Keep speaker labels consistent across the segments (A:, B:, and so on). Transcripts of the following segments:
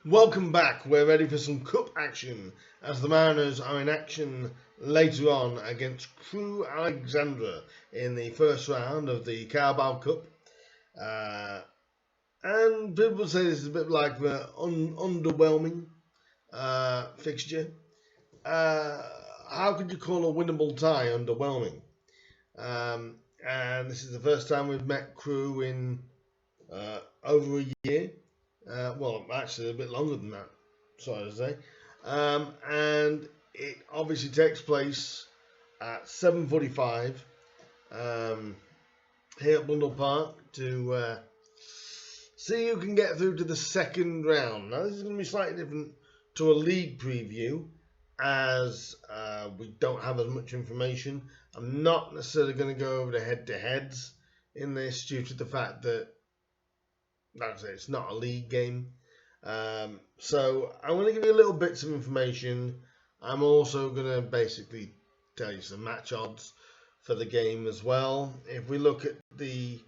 A: Welcome back. We're ready for some cup action as the Mariners are in action later on against Crewe Alexandra in the first round of the Carabao Cup. And people say this is a bit like the underwhelming fixture. How could you call a winnable tie underwhelming? And this is the first time we've met Crewe in over a year. Well, actually, a bit longer than that, sorry to say. And it obviously takes place at 7:45 here at Blundell Park to see who can get through to the second round. Now, this is going to be slightly different to a league preview as we don't have as much information. I'm not necessarily going to go over the head-to-heads in this due to the fact that, like I say, it's not a league game. So I'm going to give you little bits of information. I'm also going to basically tell you some match odds for the game as well. If we look at the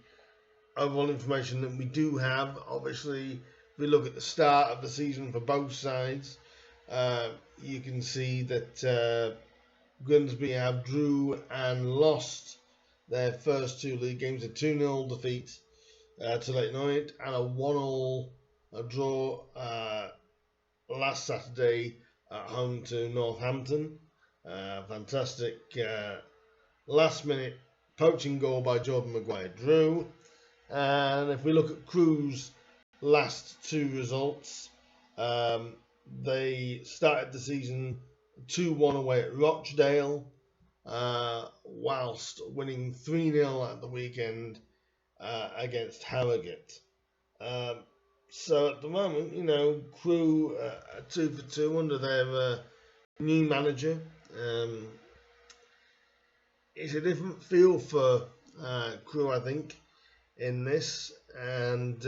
A: overall information that we do have, obviously, if we look at the start of the season for both sides, you can see that Grimsby have drew and lost their first two league games, a 2-0 defeat to Leyton Orient and a 1-1 draw last Saturday at home to Northampton. Fantastic last minute poaching goal by Jordan Maguire-Drew. And if we look at Crewe's last two results, they started the season 2-1 away at Rochdale, whilst winning 3-0 at the weekend against Harrogate. So at the moment, Crewe are 2 for 2 under their new manager. It's a different feel for Crewe, I think, in this. And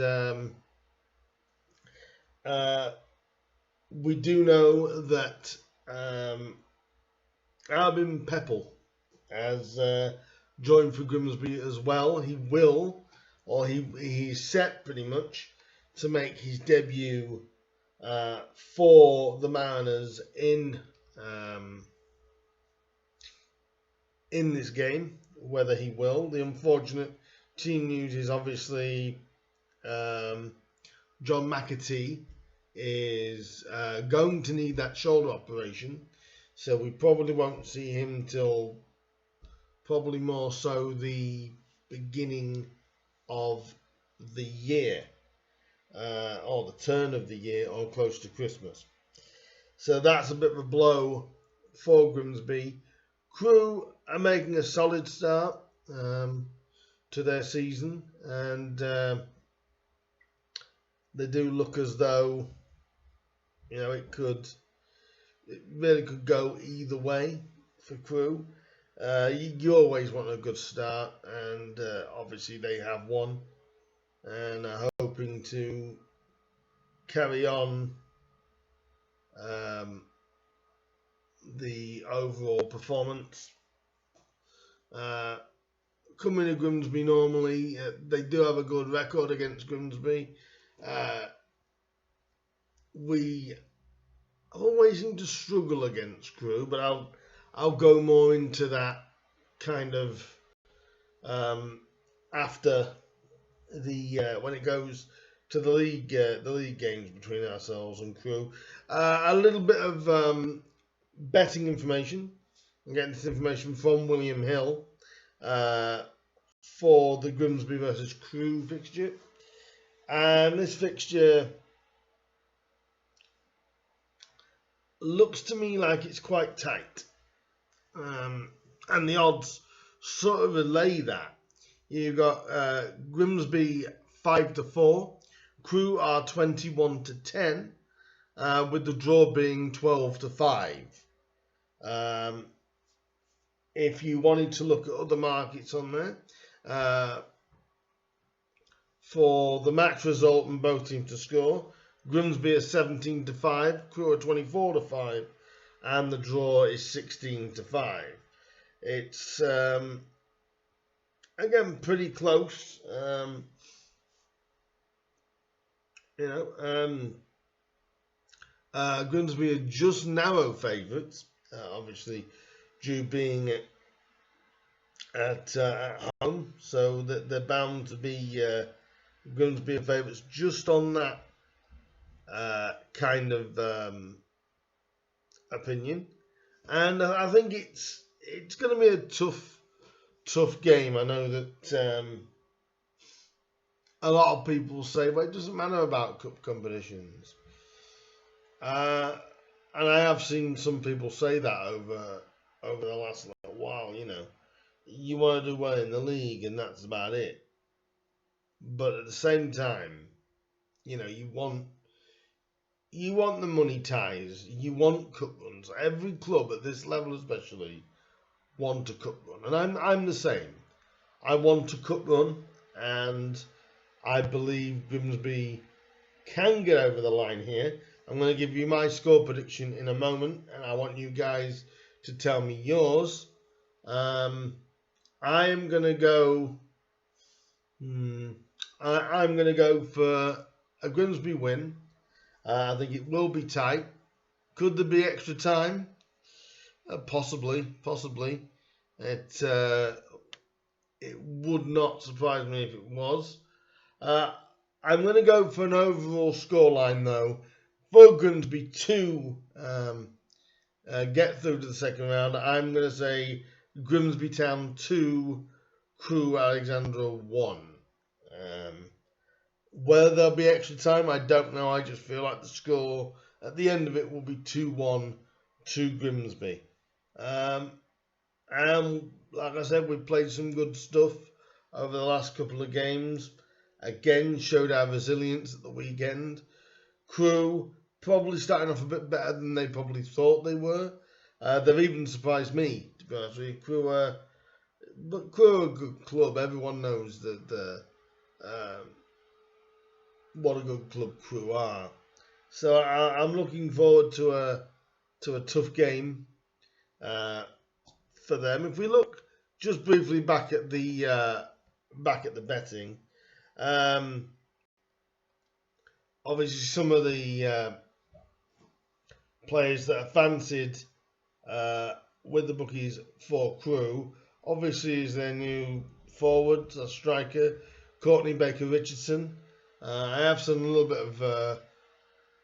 A: we do know that aribim Pepple has joined for Grimsby as well. He will, or he's set pretty much to make his debut for the Mariners in this game. Whether he will, the unfortunate team news is obviously John McAtee is going to need that shoulder operation, so we probably won't see him till probably more so the beginning of the year, or the turn of the year, or close to Christmas. So that's a bit of a blow for Grimsby. Crewe are making a solid start to their season, and they do look as though it really could go either way for Crewe. You always want a good start, and obviously they have one, and are hoping to carry on the overall performance. Coming to Grimsby normally, they do have a good record against Grimsby. We always seem to struggle against Crewe, but I'll go more into that kind of after the when it goes to the league games between ourselves and Crewe. A little bit of betting information. I'm getting this information from William Hill for the Grimsby versus Crewe fixture, and this fixture looks to me like it's quite tight, and the odds sort of relay that. You've got Grimsby 5-4, Crewe are 21-10, with the draw being 12-5. If you wanted to look at other markets on there, for the match result and both teams to score, Grimsby is 17-5, Crewe are 24-5, and the draw is 16-5. It's again pretty close. Grimsby are just narrow favourites, obviously due being at home, so that they're bound to be Grimsby are favourites just on that kind of opinion. And I think it's going to be a tough game. I know that a lot of people say, well, it doesn't matter about cup competitions. And I have seen some people say that over the last little while. You want to do well in the league, and that's about it. But at the same time, you want the money ties. You want cup runs. Every club at this level, especially, want a cup run, and I'm the same. I want a cup run, and I believe Grimsby can get over the line here. I'm going to give you my score prediction in a moment, and I want you guys to tell me yours. I am going to go. I'm going to go for a Grimsby win. I think it will be tight. Could there be extra time? Possibly. It would not surprise me if it was. I'm going to go for an overall scoreline, though, for Grimsby to get through to the second round. I'm going to say Grimsby Town 2, Crewe Alexandra 1. Whether there'll be extra time, I don't know. I just feel like the score at the end of it will be 2-1 to Grimsby. And like I said, we've played some good stuff over the last couple of games. Again, showed our resilience at the weekend. Crewe probably starting off a bit better than they probably thought they were. They've even surprised me, to be honest with you. Crewe are a good club. Everyone knows that what a good club Crewe are. So I'm looking forward to a tough game for them. If we look just briefly back at the betting, obviously some of the players that are fancied with the bookies for Crewe, obviously is their new forward, a striker, Courtney Baker-Richardson. I have seen a little bit of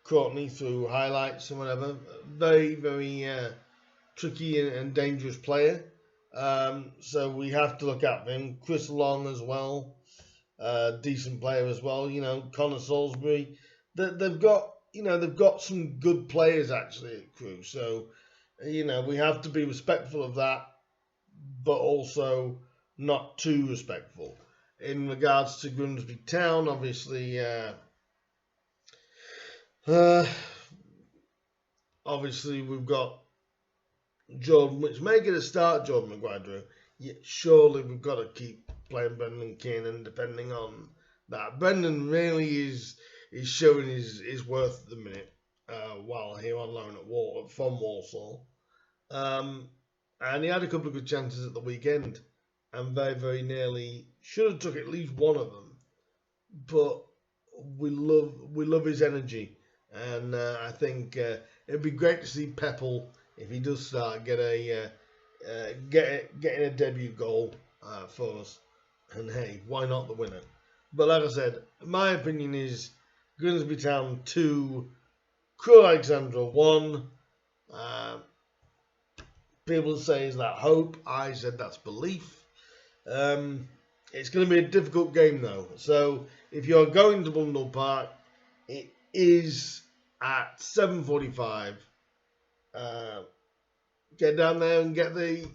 A: Courtney through highlights and whatever. Very, very tricky and dangerous player. So we have to look out for him. Chris Long as well. Decent player as well. Connor Salisbury. They've got some good players actually at Crewe. So, we have to be respectful of that, but also not too respectful. In regards to Grimsby Town, obviously, we've got Jordan, which may get a start, Jordan Maguire. Yet surely we've got to keep playing Brendan Keenan, depending on that. Brendan really is showing his worth at the minute while here on loan from Walsall. And he had a couple of good chances at the weekend, and very, very nearly should have took at least one of them. But we love his energy, and I think it'd be great to see Pepple, if he does start, getting a debut goal for us. And hey, why not the winner? But like I said, my opinion is Grimsby Town 2, Crewe Alexandra 1. People say, is that hope? I said that's belief. It's going to be a difficult game though. So if you're going to Blundell Park, it is at 7:45. Get down there and get the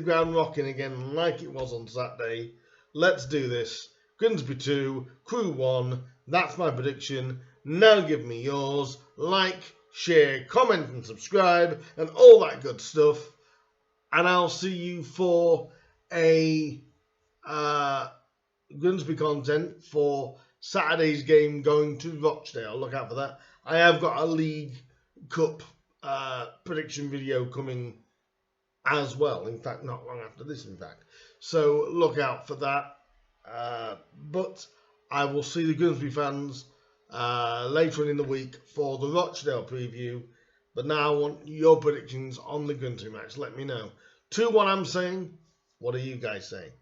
A: ground rocking again like it was on Saturday. Let's do this. Grimsby 2, Crewe 1. That's my prediction. Now give me yours. Like, share, comment and subscribe and all that good stuff. And I'll see you for a Grimsby content for Saturday's game going to Rochdale. Look out for that. I have got a League Cup prediction video coming as well. In fact, not long after this, in fact. So look out for that. But I will see the Grimsby fans later on in the week for the Rochdale preview. But now I want your predictions on the Grimsby match. Let me know. 2-1 I'm saying. What do you guys say?